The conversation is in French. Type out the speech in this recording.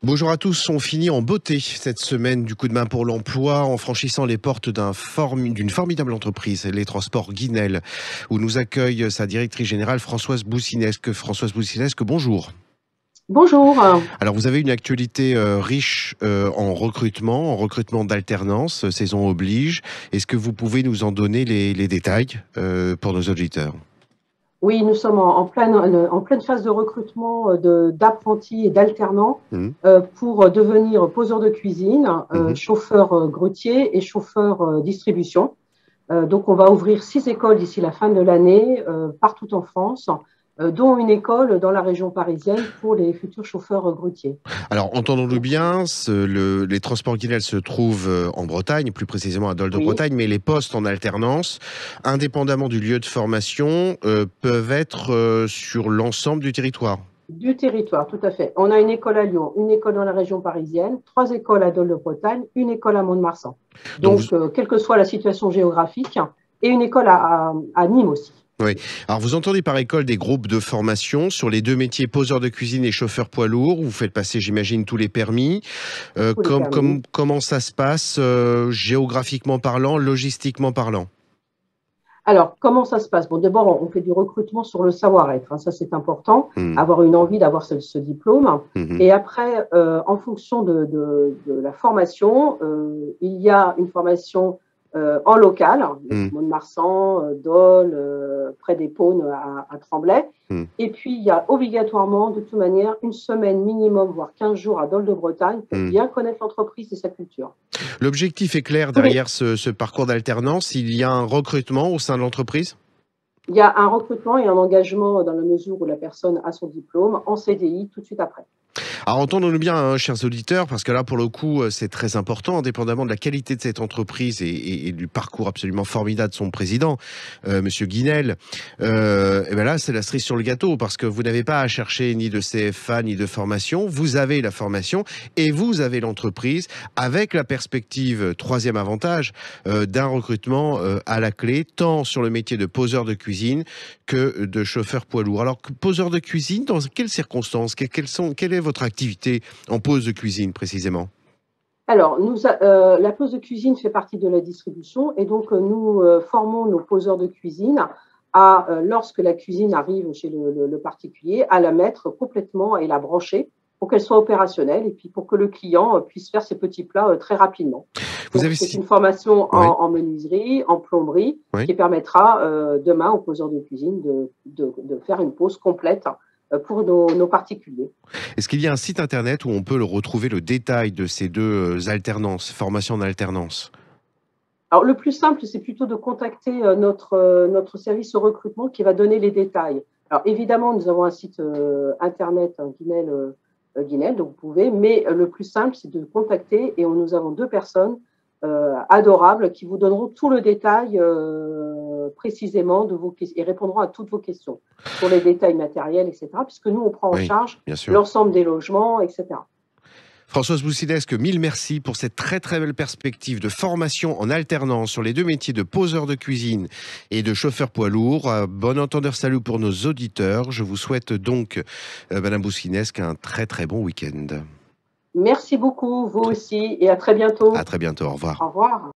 Bonjour à tous, on finit en beauté cette semaine du coup de main pour l'emploi en franchissant les portes d'une formidable entreprise, les transports Guinel, où nous accueille sa directrice générale Françoise Boussinesque. Françoise Boussinesque, bonjour. Bonjour. Alors vous avez une actualité riche en recrutement d'alternance, saison oblige. Est-ce que vous pouvez nous en donner les détails pour nos auditeurs? Oui, nous sommes en pleine phase de recrutement d'apprentis et d'alternants Mhm, pour devenir poseur de cuisine, mhm. chauffeur grutier et chauffeur distribution. Donc, on va ouvrir 6 écoles d'ici la fin de l'année partout en France, dont une école dans la région parisienne pour les futurs chauffeurs grutiers. Alors, entendons-nous Donc, bien, les transports Guinel se trouvent en Bretagne, plus précisément à Dole de oui, Bretagne, mais les postes en alternance, indépendamment du lieu de formation, peuvent être sur l'ensemble du territoire. du territoire, tout à fait. On a une école à Lyon, une école dans la région parisienne, 3 écoles à Dole-de-Bretagne, une école à Mont-de-Marsan. Donc, vous, Donc, quelle que soit la situation géographique, et une école à Nîmes aussi. oui. Alors, vous entendez par école des groupes de formation sur les deux métiers poseur de cuisine et chauffeur poids lourd. Vous faites passer, j'imagine, tous les permis. Tous les permis. Comment ça se passe géographiquement parlant, logistiquement parlant? Alors, comment ça se passe? Bon, d'abord, on fait du recrutement sur le savoir-être, hein, ça c'est important, Mhm, avoir une envie d'avoir ce diplôme. mhm, Et après, en fonction de la formation, il y a une formation en local, donc mhm, Mont-de-Marsan, Dole, près des Paunes à Tremblay. mhm. Et puis, il y a obligatoirement, de toute manière, une semaine minimum, voire 15 jours à Dole de Bretagne pour Mhm. bien connaître l'entreprise et sa culture. L'objectif est clair Tous les, derrière ce parcours d'alternance. Il y a un recrutement au sein de l'entreprise? Il y a un recrutement et un engagement dans la mesure où la personne a son diplôme en CDI tout de suite après. Alors entendons-nous bien, hein, chers auditeurs, parce que là, pour le coup, c'est très important, indépendamment de la qualité de cette entreprise et du parcours absolument formidable de son président, Monsieur Guinel. Et ben là, c'est la cerise sur le gâteau, parce que vous n'avez pas à chercher ni de CFA ni de formation. Vous avez la formation et vous avez l'entreprise avec la perspective, troisième avantage, d'un recrutement à la clé, tant sur le métier de poseur de cuisine que de chauffeur poids lourd. Alors, poseur de cuisine, dans quelles circonstances? Quelle est votre activité en pause de cuisine précisément? Alors, la pause de cuisine fait partie de la distribution et donc nous formons nos poseurs de cuisine lorsque la cuisine arrive chez le particulier, à la mettre complètement et la brancher pour qu'elle soit opérationnelle et puis pour que le client puisse faire ses petits plats très rapidement. Vous Donc, avez c'est si... une formation Oui, en menuiserie, en plomberie, oui. qui permettra demain aux poseurs de cuisine de faire une pause complète pour nos particuliers. Est-ce qu'il y a un site internet où on peut retrouver le détail de ces deux alternances, formation en alternance? Alors, le plus simple, c'est plutôt de contacter notre service au recrutement qui va donner les détails. Alors, évidemment, nous avons un site internet, un Guinel, Guinel, donc vous pouvez, mais le plus simple, c'est de contacter et nous avons 2 personnes adorables qui vous donneront tout le détail précisément de vos questions et répondront à toutes vos questions sur les détails matériels, etc., puisque nous, on prend en Oui, charge bien sûr. l'ensemble des logements, etc. Françoise Boussinesque, mille merci pour cette très très belle perspective de formation en alternance sur les deux métiers de poseur de cuisine et de chauffeur poids lourd. Bon entendeur salut pour nos auditeurs. Je vous souhaite donc, Madame Boussinesque, un très très bon week-end. Merci beaucoup, vous aussi, et à très À bientôt. très bientôt. Au revoir. Au revoir.